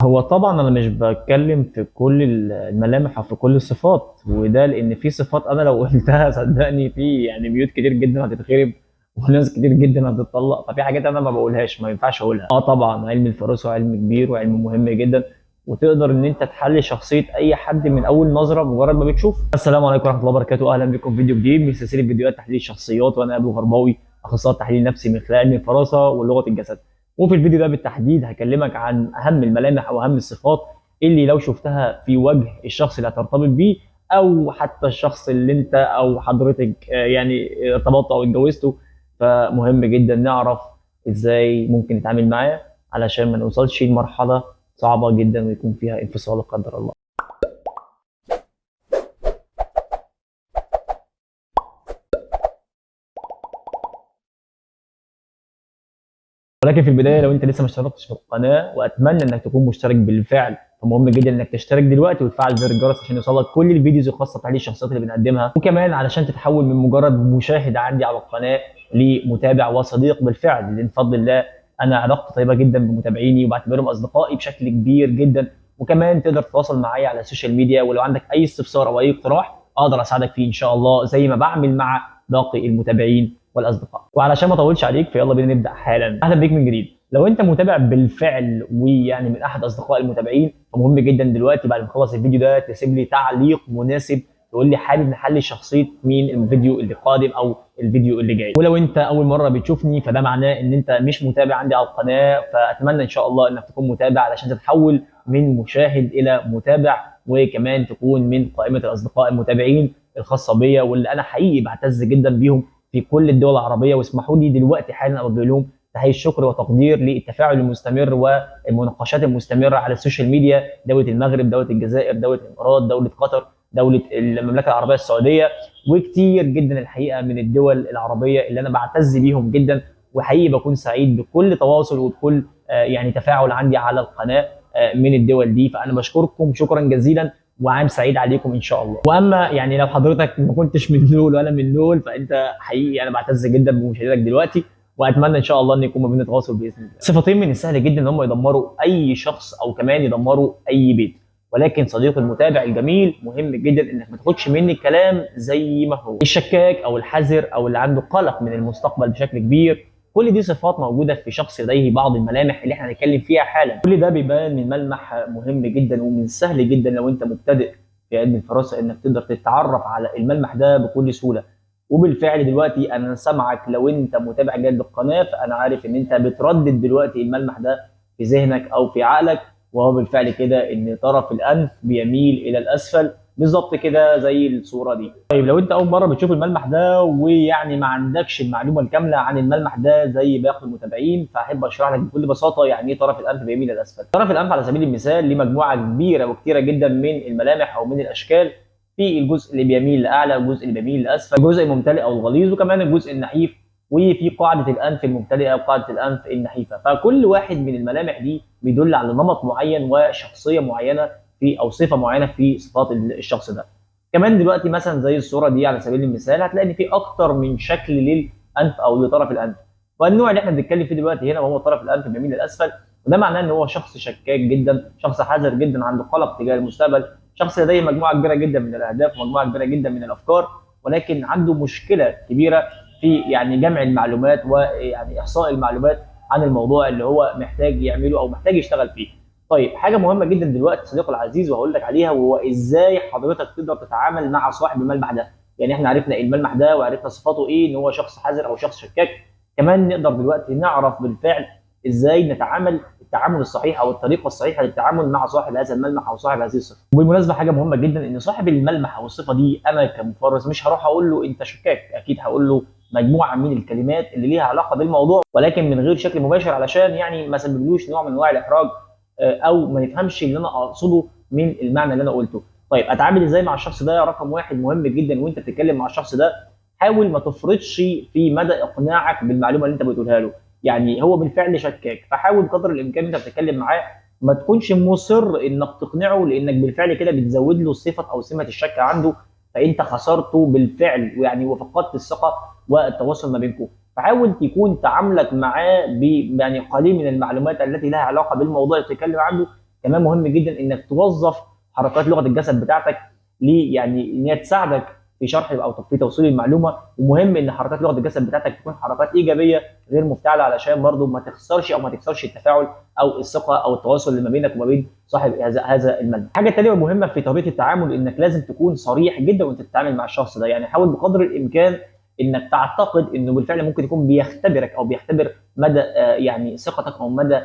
هو طبعًا أنا مش باتكلّم في كل الملامح أو في كل الصفات، وده لإن في صفات أنا لو قُلتها صدّقني في يعني بيوت كتير جدًا هتتخرب، وناس كتير جدًا هتتطلّق، ففي حاجات أنا ما باقولهاش، ما ينفعش أقولها. آه طبعًا علم الفراسة علم كبير وعلم مهم جدًا، وتقدر إن أنت تحلّل شخصية أي حد من أول نظرة بمجرّد ما بتشوفه. السلام عليكم ورحمة الله وبركاته، أهلًا بكم في فيديو جديد من سلسلة فيديوهات تحليل الشخصيات، وأنا أبو غرباوي، أخصائي تحليل نفسي من خلال علم الفراسة ولغة الجسد. وفي الفيديو ده بالتحديد هاكلمك عن أهم الملامح أو أهم الصفات اللي لو شُفتها في وجه الشخص اللي هترتبط بيه، أو حتى الشخص اللي أنت أو حضرتِك يعني ارتبطتوا أو اتجوزتوا، فمهم جدًا نعرف إزاي ممكن نتعامل معاه علشان ما نوصلش لمرحلة صعبة جدًا ويكون فيها انفصال لا قدر الله. ولكن في البداية لو أنت لسه ما اشتركتش في القناة وأتمنى إنك تكون مشترك بالفعل، فمهم جدًا إنك تشترك دلوقتي وتفعل زر الجرس عشان يوصلك كل الفيديوز الخاصة بتحليل الشخصيات اللي بنقدمها، وكمان علشان تتحول من مجرد مشاهد عندي على القناة لمتابع وصديق بالفعل، لأن بفضل الله أنا علاقتي طيبة جدًا بمتابعيني وباعتبرهم أصدقائي بشكل كبير جدًا، وكمان تقدر تتواصل معايا على السوشيال ميديا، ولو عندك أي استفسار أو أي اقتراح أقدر أساعدك فيه إن شاء الله زي ما باعمل مع باقي المتابعين والأصدقاء. وعلشان ما أطولش عليك فيلا بينا نبدأ حالًا. أهلًا بيك من جديد. لو أنت متابع بالفعل ويعني من أحد أصدقاء المتابعين فمهم جدًا دلوقتي بعد ما تخلص الفيديو ده تسيب لي تعليق مناسب تقول لي حابب نحلل شخصية مين الفيديو اللي قادم أو الفيديو اللي جاي. ولو أنت أول مرة بتشوفني فده معناه إن أنت مش متابع عندي على القناة، فأتمنى إن شاء الله إنك تكون متابع علشان تتحول من مشاهد إلى متابع، وكمان تكون من قائمة الأصدقاء المتابعين الخاصة بيّا واللي أنا حقيقي باعتز جدًا بيهم في كل الدول العربية. واسمحوا لي دلوقتي حالًا أوجه لهم تحية شكر وتقدير للتفاعل المستمر والمناقشات المستمرة على السوشيال ميديا، دولة المغرب، دولة الجزائر، دولة الإمارات، دولة قطر، دولة المملكة العربية السعودية، وكتير جدًا الحقيقة من الدول العربية اللي أنا باعتز بيهم جدًا، وحقيقي باكون سعيد بكل تواصل وبكل يعني تفاعل عندي على القناة من الدول دي، فأنا باشكركم شكرًا جزيلًا وعام سعيد عليكم إن شاء الله. وأما يعني لو حضرتك ما كنتش من دول ولا من دول فأنت حقيقي أنا باعتز جدًا بمشاهدتك دلوقتي، وأتمنى إن شاء الله إن يكون ما بيننا تواصل بإذن الله. صفتين من السهل جدًا إن هم يدمروا أي شخص أو كمان يدمروا أي بيت، ولكن صديق المتابع الجميل مهم جدًا إنك ما تاخدش مني الكلام زي ما هو. الشكاك أو الحذر أو اللي عنده قلق من المستقبل بشكل كبير، كل دي صفات موجودة في شخص لديه بعض الملامح اللي إحنا هنتكلم فيها حالًا. كل ده بيبان من ملمح مهم جدًا ومن السهل جدًا لو أنت مبتدئ في علم الفراسة إنك تقدر تتعرف على الملمح ده بكل سهولة. وبالفعل دلوقتي أنا سامعك لو أنت متابع جيد للقناة فأنا عارف إن أنت بتردد دلوقتي الملمح ده في ذهنك أو في عقلك، وهو بالفعل كده إن طرف الأنف بيميل إلى الأسفل بالضبط كده زي الصورة دي. طيب لو أنت أول مرة بتشوف الملمح ده ويعني ما عندكش المعلومة الكاملة عن الملمح ده زي باقي المتابعين، فأحب أشرح لك بكل بساطة يعني إيه طرف الأنف بيميل إلى الأسفل. طرف الأنف على سبيل المثال ليه مجموعة كبيرة وكتيرة جدا من الملامح أو من الأشكال، في الجزء اللي بيميل لاعلى والجزء اللي بيميل لاسفل، الجزء الممتلئ او الغليظ، وكمان الجزء النحيف، وفي قاعده الانف الممتلئه وقاعده الانف النحيفه. فكل واحد من الملامح دي بيدل على نمط معين وشخصيه معينه في او صفه معينه في صفات الشخص ده. كمان دلوقتي مثلا زي الصوره دي على سبيل المثال هتلاقي ان في اكتر من شكل للانف او لطرف الانف، والنوع اللي احنا بنتكلم فيه دلوقتي هنا وهو طرف الانف بيميل للاسفل، وده معناه ان هو شخص شكاك جدا، شخص حذر جدا، عنده قلق تجاه المستقبل، شخص لديه مجموعه كبيره جدا من الاهداف ومجموعه كبيره جدا من الافكار، ولكن عنده مشكله كبيره في يعني جمع المعلومات ويعني احصاء المعلومات عن الموضوع اللي هو محتاج يعمله او محتاج يشتغل فيه. طيب حاجه مهمه جدا دلوقتي صديقي العزيز وهقول لك عليها، وهو ازاي حضرتك تقدر تتعامل مع صاحب الملمح ده. يعني احنا عرفنا ايه الملمح ده وعرفنا صفاته ايه، ان هو شخص حذر او شخص شكاك، كمان نقدر دلوقتي نعرف بالفعل ازاي نتعامل التعامل الصحيح او الطريقه الصحيحه للتعامل مع صاحب هذا الملمح او صاحب هذه الصفه. وبالمناسبه حاجه مهمه جدا ان صاحب الملمح او الصفه دي انا كمفرز مش هروح اقول له انت شكاك، اكيد هقول له مجموعه من الكلمات اللي ليها علاقه بالموضوع ولكن من غير شكل مباشر علشان يعني ما سببلوش نوع من انواع الاحراج او ما يفهمش اللي انا اقصده من المعنى اللي انا قلته. طيب اتعامل ازاي مع الشخص ده؟ رقم واحد مهم جدا وانت بتتكلم مع الشخص ده، حاول ما تفرطش في مدى اقناعك بالمعلومه اللي انت بتقولها له. يعني هو بالفعل شكاك، فحاول قدر الامكان انت بتتكلم معاه ما تكونش مصر انك تقنعه، لانك بالفعل كده بتزود له صفه او سمه الشك عنده، فانت خسرته بالفعل ويعني وفقدت الثقه والتواصل ما بينكم. فحاول يكون تعاملك معاه يعني قليل من المعلومات التي لها علاقه بالموضوع اللي بتتكلم عنه، كمان مهم جدا انك توظف حركات لغه الجسد بتاعتك يعني ان هي تساعدك في شرح او في توصيل المعلومه. ومهم ان حركات لغه الجسد بتاعتك تكون حركات ايجابيه غير مفتعله، علشان برضو ما تخسرش او ما تكسرش التفاعل او الثقه او التواصل اللي ما بينك وما بين صاحب هذا الملمح. حاجه ثانيه مهمه في طريقه التعامل انك لازم تكون صريح جدا وانت بتتعامل مع الشخص ده. يعني حاول بقدر الامكان انك تعتقد انه بالفعل ممكن يكون بيختبرك او بيختبر مدى يعني ثقتك او مدى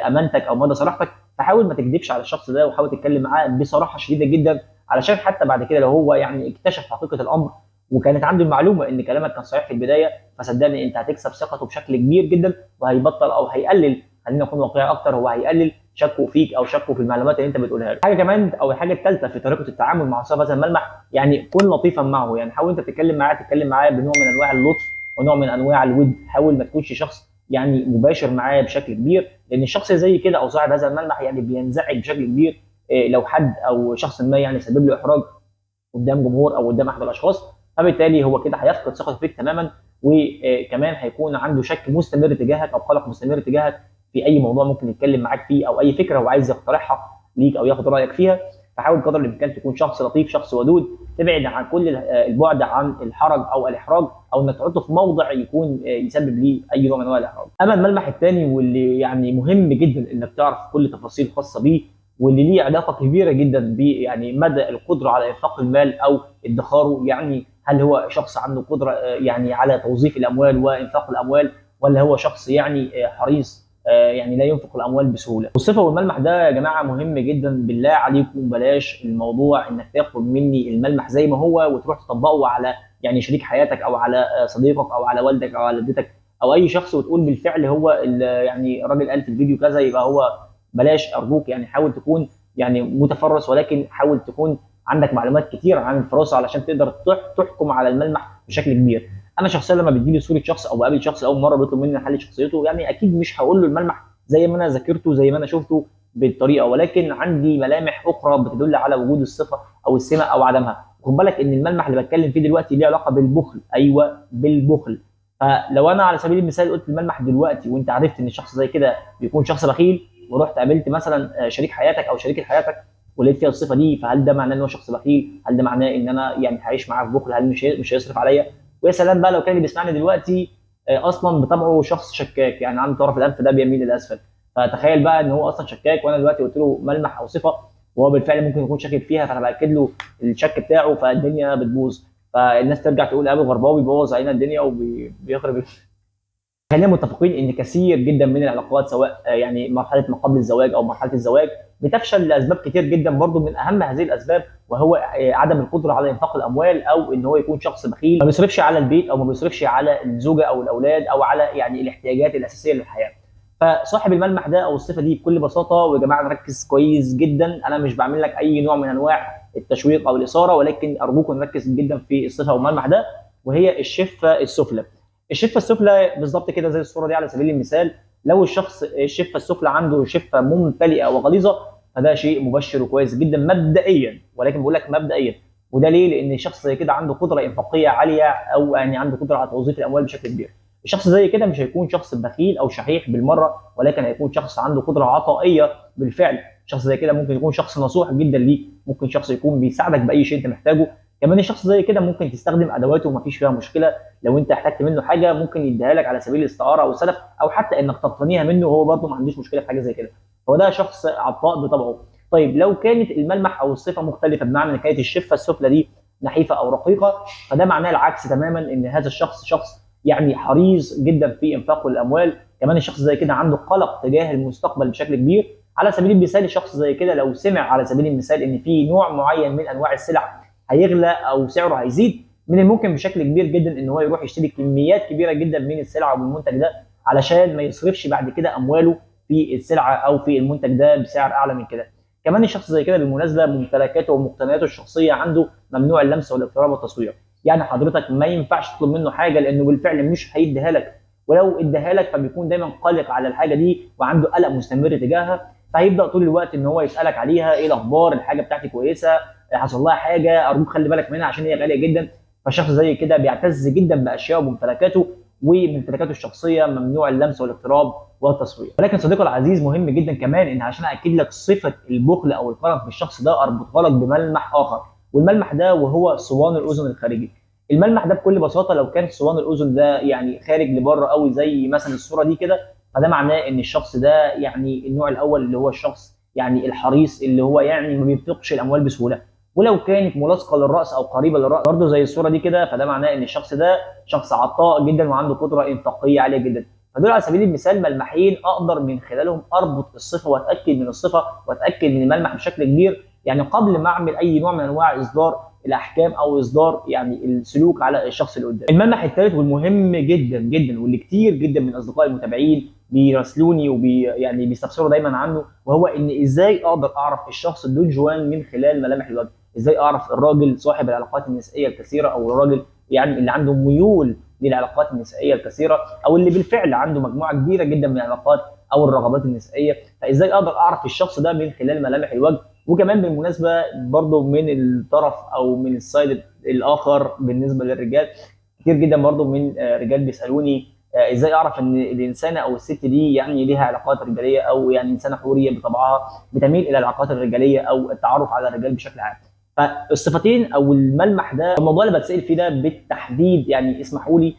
امانتك او مدى صراحتك. فحاول ما تكذبش على الشخص ده، وحاول تتكلم معاه بصراحه شديده جدا، علشان حتى بعد كده لو هو يعني اكتشف حقيقه الامر وكانت عنده المعلومه ان كلامك كان صحيح في البدايه، فصدقني انت هتكسب ثقته بشكل كبير جدا، وهيبطل او هيقلل، خلينا نكون واقعي اكتر، هو هيقلل شكه فيك او شكه في المعلومات اللي انت بتقولها له. حاجه كمان او الحاجه الثالثه في طريقه التعامل مع صاحب هذا الملمح، يعني كن لطيفا معه. يعني حاول انت تتكلم معاه بنوع من انواع اللطف ونوع من انواع الود. حاول ما تكونش شخص يعني مباشر معاه بشكل كبير، لان الشخص زي كده او صاحب هذا الملمح يعني بينزعج بشكل كبير لو حد او شخص ما يعني سبب له احراج قدام جمهور او قدام احد الاشخاص. فبالتالي هو كده هيفقد ثقته فيك تماما، وكمان هيكون عنده شك مستمر تجاهك او قلق مستمر تجاهك في اي موضوع ممكن يتكلم معاك فيه، او اي فكره هو عايز يقترحها ليك او ياخد رايك فيها. فحاول قدر الامكان تكون شخص لطيف، شخص ودود، تبعد عن كل البعد عن الحرج او الاحراج، او انك تحطه في موضع يكون يسبب ليه اي نوع من انواع الاحراج. اما الملمح الثاني واللي يعني مهم جدا انك تعرف كل تفاصيل خاصه بيه، واللي ليه علاقه كبيره جدا ب يعني مدى القدره على انفاق المال او ادخاره. يعني هل هو شخص عنده قدره يعني على توظيف الاموال وانفاق الاموال، ولا هو شخص يعني حريص يعني لا ينفق الاموال بسهوله. والصفه والملمح ده يا جماعه مهم جدا. بالله عليكم بلاش الموضوع انك تاخد مني الملمح زي ما هو وتروح تطبقه على يعني شريك حياتك او على صديقك او على والدك او على والدتك او اي شخص، وتقول بالفعل هو يعني الراجل قال في الفيديو كذا يبقى هو. بلاش ارجوك، يعني حاول تكون يعني متفرس، ولكن حاول تكون عندك معلومات كتير عن الفراسه علشان تقدر تحكم على الملمح بشكل كبير. انا شخصيا لما بتجيلي صوره شخص او بقابل شخص اول مره بيطلب مني احلل شخصيته، يعني اكيد مش هقول له الملمح زي ما انا ذاكرته زي ما انا شفته بالطريقه، ولكن عندي ملامح اخرى بتدل على وجود الصفه او السمه او عدمها. خد بالك ان الملمح اللي بتكلم فيه دلوقتي ليه علاقه بالبخل. ايوه بالبخل. فلو انا على سبيل المثال قلت الملمح دلوقتي وانت عرفت ان الشخص زي كده بيكون شخص بخيل، ورحت قابلت مثلا شريك حياتك او شريكه حياتك ولقيت فيها الصفه دي، فهل ده معناه ان هو شخص بخيل؟ هل ده معناه ان انا يعني هعيش معاه في بخل؟ هل مش هيصرف عليا؟ ويا سلام بقى لو كان اللي بيسمعني دلوقتي اصلا بطبعه شخص شكاك، يعني عنده طرف الانف ده بيميل للاسفل. فتخيل بقى ان هو اصلا شكاك، وانا دلوقتي قلت له ملمح او صفه وهو بالفعل ممكن يكون شاكك فيها، فانا باكد له الشك بتاعه، فالدنيا بتبوظ. فالناس ترجع تقول ابو غرباوي بيبوظ علينا الدنيا وبيخرب. خلينا متفقين ان كثير جدا من العلاقات سواء يعني مرحله ما قبل الزواج او مرحله الزواج بتفشل لاسباب كتير جدا. برضو من اهم هذه الاسباب وهو عدم القدره على انفاق الاموال، او ان هو يكون شخص بخيل ما بيصرفش على البيت او ما بيصرفش على الزوجه او الاولاد او على يعني الاحتياجات الاساسيه للحياه. فصاحب الملمح ده او الصفه دي بكل بساطه، ويا جماعه نركز كويس جدا، انا مش بعمل لك اي نوع من انواع التشويق او الاثاره، ولكن ارجوكم نركز جدا في الصفه والملمح ده، وهي الشفه السفلى. الشفه السفلى بالظبط كده زي الصوره دي على سبيل المثال. لو الشخص الشفه السفلى عنده شفه ممتلئه وغليظه، فده شيء مبشر وكويس جدا مبدئيا، ولكن بقول لك مبدئيا. وده ليه؟ لان الشخص زي كده عنده قدره انفاقيه عاليه، او يعني عنده قدره على توظيف الاموال بشكل كبير. الشخص زي كده مش هيكون شخص بخيل او شحيح بالمره، ولكن هيكون شخص عنده قدره عطائيه بالفعل. شخص زي كده ممكن يكون شخص نصوح جدا ليك، ممكن شخص يكون بيساعدك باي شيء انت محتاجه. كمان الشخص زي كده ممكن تستخدم ادواته ومفيش فيها مشكله. لو انت احتجت منه حاجه ممكن يديها لك على سبيل الاستعاره او السلف، او حتى انك تقتنيها منه وهو برضه ما عندوش مشكله في حاجه زي كده. هو ده شخص عطاء بطبعه. طيب لو كانت الملمح او الصفه مختلفه، بمعنى ان كانت الشفه السفلى دي نحيفه او رقيقه، فده معناه العكس تماما، ان هذا الشخص شخص يعني حريص جدا في انفاقه الاموال. كمان الشخص زي كده عنده قلق تجاه المستقبل بشكل كبير. على سبيل المثال الشخص زي كده لو سمع على سبيل المثال ان في نوع معين من انواع السلع هيغلى او سعره هيزيد، من الممكن بشكل كبير جدا ان هو يروح يشتري كميات كبيره جدا من السلعه او المنتج ده، علشان ما يصرفش بعد كده امواله في السلعه او في المنتج ده بسعر اعلى من كده. كمان الشخص زي كده بالمناسبه ممتلكاته ومقتنياته الشخصيه عنده ممنوع اللمس والاقتراب والتصوير. يعني حضرتك ما ينفعش تطلب منه حاجه لانه بالفعل مش هيديها لك، ولو اداها لك فبيكون دايما قلق على الحاجه دي وعنده قلق مستمر تجاهها. فهيبدا طول الوقت ان هو يسالك عليها، ايه الاخبار، الحاجه بتاعتي كويسه، حصل لها حاجه، ارجوك خلي بالك منها عشان هي غاليه جدا. فالشخص زي كده بيعتز جدا باشيائه وممتلكاته، وممتلكاته الشخصيه ممنوع اللمس والاقتراب والتصوير. ولكن صديقي العزيز مهم جدا كمان ان عشان اكد لك صفه البخل او الكرم في الشخص ده اربطها لك بملمح اخر، والملمح ده وهو صوان الاذن الخارجي. الملمح ده بكل بساطه لو كان صوان الاذن ده يعني خارج لبره قوي زي مثلا الصوره دي كده، فده معناه ان الشخص ده يعني النوع الاول اللي هو الشخص يعني الحريص اللي هو يعني ما بينفقش الاموال بسهوله. ولو كانت ملاصقه للراس او قريبه للراس برضه زي الصوره دي كده، فده معناه ان الشخص ده شخص عطاء جدا وعنده قدره انفاقيه عاليه جدا. فدول على سبيل المثال ملمحين اقدر من خلالهم اربط الصفه واتاكد من الصفه واتاكد من الملمح بشكل كبير، يعني قبل ما اعمل اي نوع من انواع اصدار الاحكام او اصدار يعني السلوك على الشخص اللي قدامي. الملمح الثالث والمهم جدا جدا واللي كتير جدا من اصدقائي المتابعين بيراسلوني يعني بيستفسروا دايما عنه، وهو ان ازاي اقدر اعرف الشخص دون جوان من خلال ملامح الوجه. ازاي اعرف الراجل صاحب العلاقات النسائيه الكثيره او الراجل يعني اللي عنده ميول للعلاقات النسائيه الكثيره او اللي بالفعل عنده مجموعه كبيره جدا من العلاقات او الرغبات النسائيه. فازاي اقدر اعرف الشخص ده من خلال ملامح الوجه؟ وكمان بالمناسبه برضه من الطرف او من السايد الاخر بالنسبه للرجال، كتير جدا برضه من رجال بيسالوني ازاي اعرف ان الانسانه او الست دي يعني ليها علاقات رجاليه او يعني انسانه حوريه بطبعها بتميل الى العلاقات الرجاليه او التعرف على الرجال بشكل عام. فالصفتين او الملمح ده الموضوع اللي بتسال فيه ده بالتحديد يعني اسمحوا لي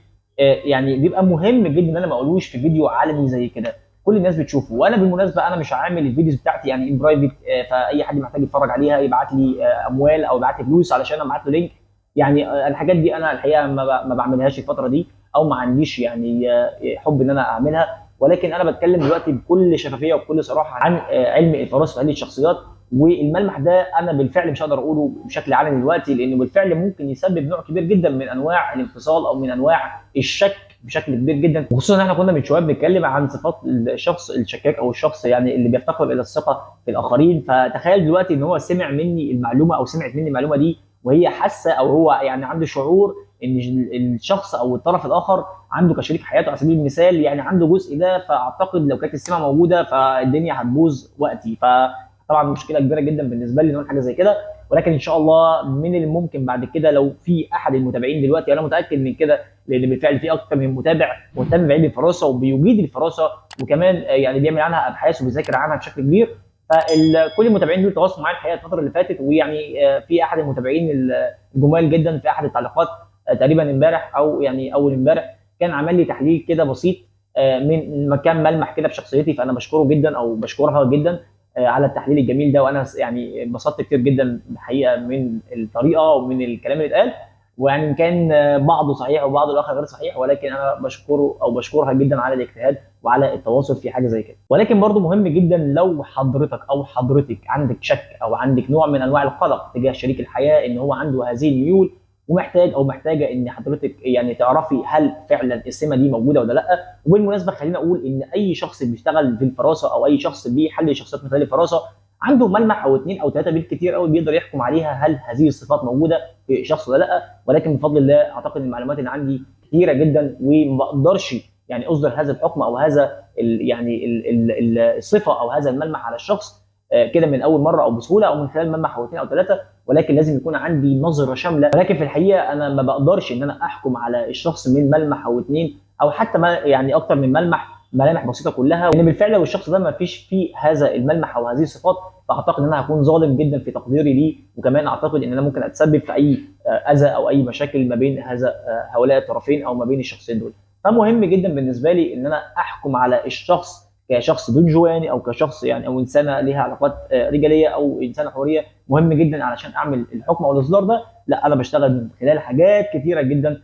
يعني بيبقى مهم جدا ان انا ما اقولوش في فيديو علني زي كده كل الناس بتشوفه. وانا بالمناسبه انا مش عامل الفيديوز بتاعتي يعني ان برايفت، فاي حد محتاج يتفرج عليها يبعت لي اموال او يبعت لي فلوس علشان ابعت له لينك. يعني الحاجات دي انا الحقيقه ما بعملهاش الفتره دي او ما عنديش يعني حب ان انا اعملها. ولكن انا بتكلم دلوقتي بكل شفافيه وبكل صراحه عن علم الفراسه وعلم الشخصيات. والملمح ده انا بالفعل مش هقدر اقوله بشكل علني دلوقتي لانه بالفعل ممكن يسبب نوع كبير جدا من انواع الانفصال او من انواع الشك بشكل كبير جدا، وخصوصا ان احنا كنا من شويه بنتكلم عن صفات الشخص الشكاك او الشخص يعني اللي بيفتقر الى الثقه في الاخرين. فتخيل دلوقتي ان هو سمع مني المعلومه او سمعت مني المعلومه دي وهي حاسه او هو يعني عنده شعور ان الشخص او الطرف الاخر عنده كشريك حياته على سبيل المثال يعني عنده جزء ده. فاعتقد لو كانت السمه موجوده فالدنيا هتبوظ وقتي. فطبعا مشكله كبيره جدا بالنسبه لي نقول حاجه زي كده. ولكن ان شاء الله من الممكن بعد كده لو في احد المتابعين دلوقتي، انا متاكد من كده لان بالفعل في اكثر من متابع مهتم بعلم الفراسه وبيجيد الفراسه وكمان يعني بيعمل عنها ابحاث وبيذاكر عنها بشكل كبير. فكل المتابعين دول تواصلوا معايا الحقيقه الفتره اللي فاتت، ويعني في احد المتابعين الجمال جدا في احد التعليقات تقريبا امبارح او يعني اول امبارح كان عمل لي تحليل كده بسيط من مكان ملمح كده في شخصيتي. فانا بشكره جدا او بشكرها جدا على التحليل الجميل ده، وانا يعني انبسطت كتير جدا الحقيقه من الطريقه ومن الكلام اللي اتقال. ويعني ان كان بعضه صحيح وبعضه الاخر غير صحيح، ولكن انا بشكره او بشكرها جدا على الاجتهاد وعلى التواصل في حاجه زي كده. ولكن برضه مهم جدا لو حضرتك او حضرتك عندك شك او عندك نوع من انواع القلق تجاه شريك الحياه ان هو عنده هذه الميول ومحتاج او محتاجه ان حضرتك يعني تعرفي هل فعلا السمه دي موجوده ولا لا. وبالمناسبه خلينا اقول ان اي شخص بيشتغل في الفراسه او اي شخص بيحلل شخصيات من خلال الفراسه عنده ملمح او اثنين او ثلاثه بالكثير قوي بيقدر يحكم عليها هل هذه الصفات موجوده في شخص ولا لا. ولكن بفضل الله اعتقد ان المعلومات اللي عندي كثيره جدا وما بقدرش يعني اصدر هذا الحكم او هذا الصفه او هذا الملمح على الشخص كده من اول مره او بسهوله او من خلال ملمح او اثنين او ثلاثه. ولكن لازم يكون عندي نظره شامله. ولكن في الحقيقه انا ما بقدرش ان انا احكم على الشخص من ملمح او اثنين او حتى ما يعني اكتر من ملامح بسيطه كلها، لان بالفعل لو الشخص ده ما فيش فيه هذا الملمح او هذه الصفات فاعتقد ان انا هكون ظالم جدا في تقديري ليه. وكمان اعتقد ان انا ممكن اتسبب في اي اذى او اي مشاكل ما بين هؤلاء الطرفين او ما بين الشخصين دول. فمهم جدا بالنسبه لي ان انا احكم على الشخص كشخص دون جواني او كشخص يعني او انسانه ليها علاقات رجاليه او انسانه حوريه. مهم جدا علشان اعمل الحكم او الاصدار ده لا انا بشتغل من خلال حاجات كثيره جدا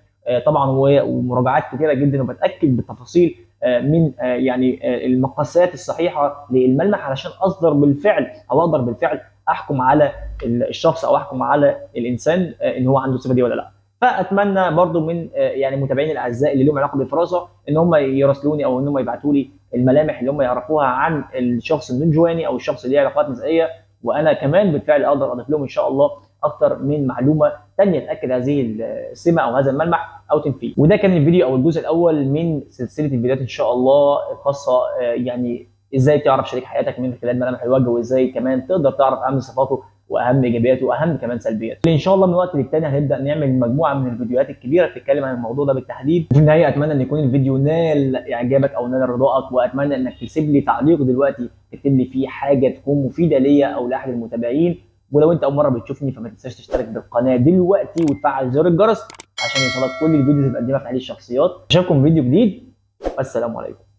طبعا ومراجعات كثيره جدا وبتاكد بالتفاصيل من يعني المقاسات الصحيحه للملمح علشان اصدر بالفعل او اقدر بالفعل احكم على الشخص او احكم على الانسان ان هو عنده الصفه دي ولا لا. فاتمنى برضو من يعني متابعيني الاعزاء اللي لهم علاقه بالفراسه ان هم يراسلوني او ان هم يبعتوا لي الملامح اللي هم يعرفوها عن الشخص النونجواني او الشخص اللي له علاقات نسائيه، وانا كمان بالفعل اقدر اضيف لهم ان شاء الله اكتر من معلومه ثانيه تاكد هذه السمه او هذا الملمح او تنفيه. وده كان الفيديو او الجزء الاول من سلسله الفيديوهات ان شاء الله الخاصه يعني ازاي تعرف شريك حياتك من خلال ملامح الوجه، وازاي كمان تقدر تعرف اهم صفاته واهم ايجابياته واهم كمان سلبياته. ان شاء الله من وقت للتاني هنبدا نعمل مجموعه من الفيديوهات الكبيره بتتكلم عن الموضوع ده بالتحديد. وفي النهايه اتمنى ان يكون الفيديو نال اعجابك او نال رضاك، واتمنى انك تسيب لي تعليق دلوقتي تكتب لي فيه حاجه تكون مفيده ليا او لاحد المتابعين. ولو انت اول مره بتشوفني فما تنساش تشترك بالقناه دلوقتي وتفعل زر الجرس عشان يوصلك كل الفيديوز اللي بقدمها في تحليل الشخصيات. اشوفكم في فيديو جديد والسلام عليكم.